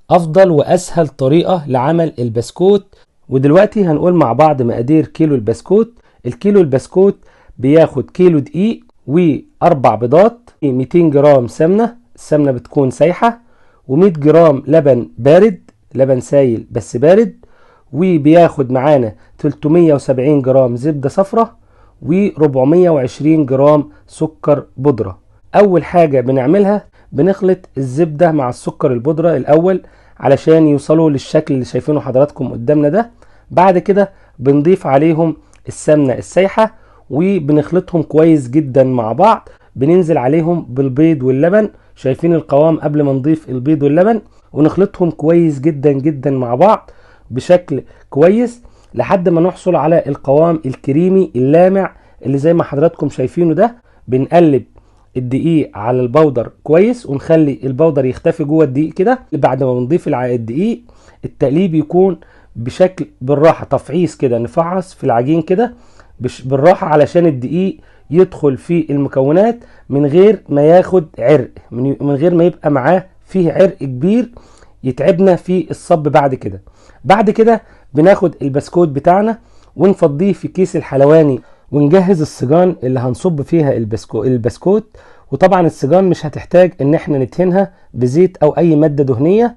افضل واسهل طريقة لعمل البسكوت. ودلوقتي هنقول مع بعض مقادير كيلو البسكوت. الكيلو البسكوت بياخد كيلو دقيق واربع بيضات، 200 جرام سمنة، السمنة بتكون سايحة، و100 جرام لبن بارد، لبن سايل بس بارد، وبياخد معانا 370 جرام زبدة صفرة، و420 جرام سكر بودرة. اول حاجة بنعملها بنخلط الزبدة مع السكر البودرة الاول علشان يوصلوا للشكل اللي شايفينه حضراتكم قدامنا ده. بعد كده بنضيف عليهم السمنة السايحة وبنخلطهم كويس جدا مع بعض. بننزل عليهم بالبيض واللبن، شايفين القوام قبل ما نضيف البيض واللبن، ونخلطهم كويس جدا جدا مع بعض بشكل كويس لحد ما نحصل على القوام الكريمي اللامع اللي زي ما حضراتكم شايفينه ده. بنقلب الدقيق على البودر كويس ونخلي البودر يختفي جوه الدقيق كده. بعد ما بنضيف الدقيق، التقليب يكون بشكل بالراحة، تفعيص كده، نفعص في العجين كده بالراحة علشان الدقيق يدخل في المكونات من غير ما ياخد عرق، من غير ما يبقى معاه فيه عرق كبير يتعبنا في الصب. بعد كده بناخد البسكوت بتاعنا ونفضيه في كيس الحلواني ونجهز السجان اللي هنصب فيها البسكوت. وطبعا السجان مش هتحتاج ان احنا ندهنها بزيت او اي مادة دهنية،